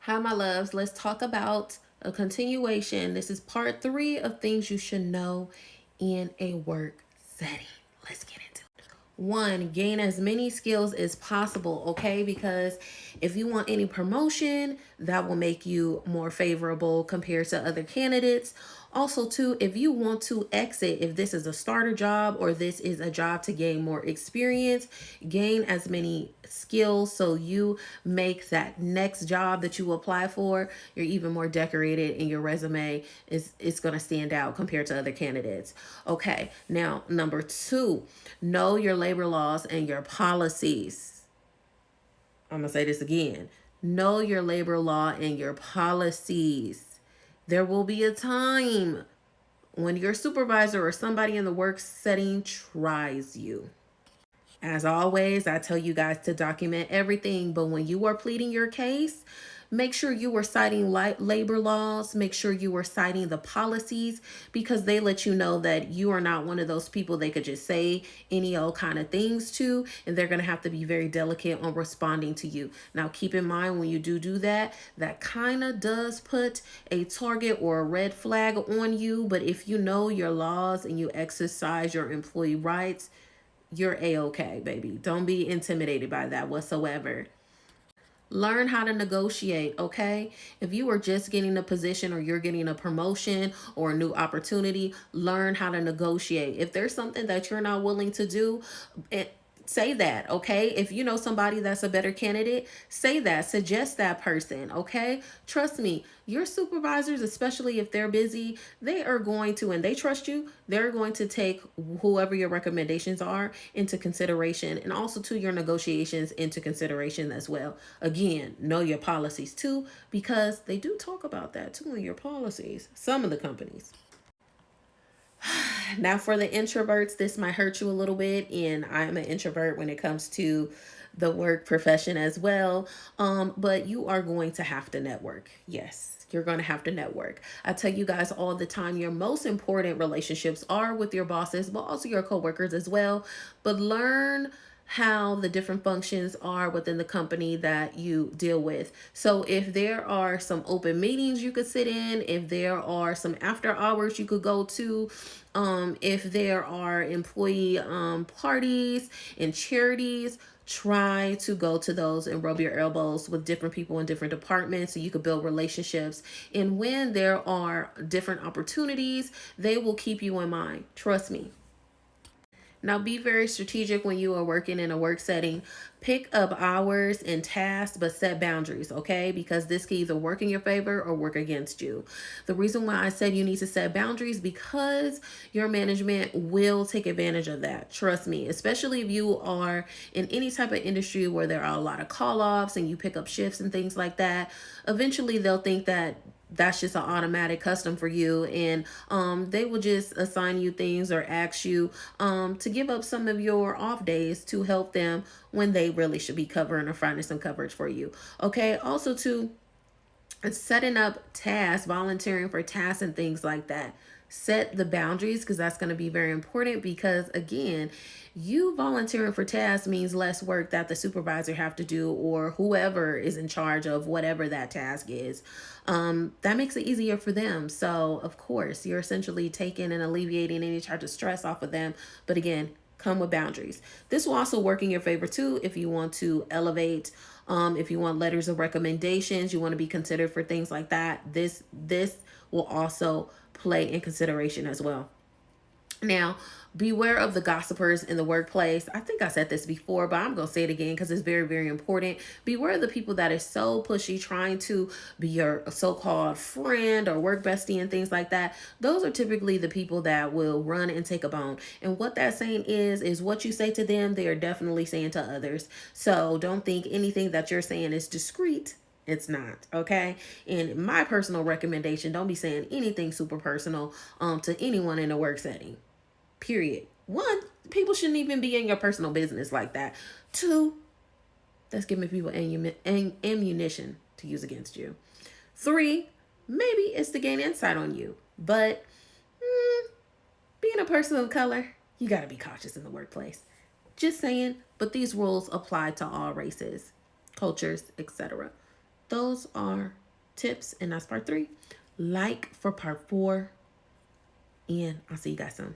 Hi, my loves. Let's talk about a continuation. This is part 3 of things you should know in a work setting. Let's get into it. One, gain as many skills as possible, okay? Because if you want any promotion, that will make you more favorable compared to other candidates. Also, too, if you want to exit, if this is a starter job or this is a job to gain more experience, gain as many skills so you make that next job that you apply for, you're even more decorated and your resume is going to stand out compared to other candidates. Okay, now number 2, know your labor laws and your policies. I'm going to say this again. Know your labor law and your policies. There will be a time when your supervisor or somebody in the work setting tries you. As always, I tell you guys to document everything, but when you are pleading your case, make sure you are citing labor laws, make sure you are citing the policies, because they let you know that you are not one of those people they could just say any old kind of things to, and they're going to have to be very delicate on responding to you. Now, keep in mind when you do that, that kind of does put a target or a red flag on you, but if you know your laws and you exercise your employee rights, you're a-okay, baby. Don't be intimidated by that whatsoever. Learn how to negotiate, okay? If you are just getting a position or you're getting a promotion or a new opportunity, learn how to negotiate. If there's something that you're not willing to do, say that, okay? If you know somebody that's a better candidate, say that, suggest that person, okay? Trust me, your supervisors, especially if they're busy, they are going to, and they trust you, they're going to take whoever your recommendations are into consideration, and also to your negotiations into consideration as well. Again, know your policies too, because they do talk about that too in your policies, some of the companies. Now, for the introverts, this might hurt you a little bit, and I'm an introvert when it comes to the work profession as well. But you are going to have to network. Yes, you're going to have to network. I tell you guys all the time, your most important relationships are with your bosses, but also your coworkers as well. But learn how the different functions are within the company that you deal with. So if there are some open meetings you could sit in, if there are some after hours you could go to, if there are employee parties and charities, try to go to those and rub your elbows with different people in different departments so you could build relationships. And when there are different opportunities, they will keep you in mind. Trust me. Now, be very strategic when you are working in a work setting. Pick up hours and tasks, but set boundaries, okay? Because this can either work in your favor or work against you. The reason why I said you need to set boundaries, because your management will take advantage of that. Trust me, especially if you are in any type of industry where there are a lot of call offs and you pick up shifts and things like that. Eventually, they'll think that that's just an automatic custom for you, and they will just assign you things or ask you to give up some of your off days to help them when they really should be covering or finding some coverage for you. Okay, also to setting up tasks, volunteering for tasks and things like that. Set the boundaries, because that's going to be very important, because again, you volunteering for tasks means less work that the supervisor have to do, or whoever is in charge of whatever that task is. That makes it easier for them. So of course you're essentially taking and alleviating any type of stress off of them. But again, come with boundaries. This will also work in your favor too if you want to elevate, if you want letters of recommendations, you want to be considered for things like that. This will also play in consideration as well. Now, beware of the gossipers in the workplace. I think I said this before, but I'm going to say it again because it's very, very important. Beware of the people that is so pushy, trying to be your so-called friend or work bestie and things like that. Those are typically the people that will run and take a bone. And what that saying is what you say to them, they are definitely saying to others. So don't think anything that you're saying is discreet. It's not, okay? And my personal recommendation, don't be saying anything super personal to anyone in a work setting. Period. One, people shouldn't even be in your personal business like that. Two, that's giving people ammunition to use against you. Three, maybe it's to gain insight on you. But being a person of color, you got to be cautious in the workplace. Just saying, but these rules apply to all races, cultures, etc. those are tips, and that's part 3. Like for part 4, and I'll see you guys soon.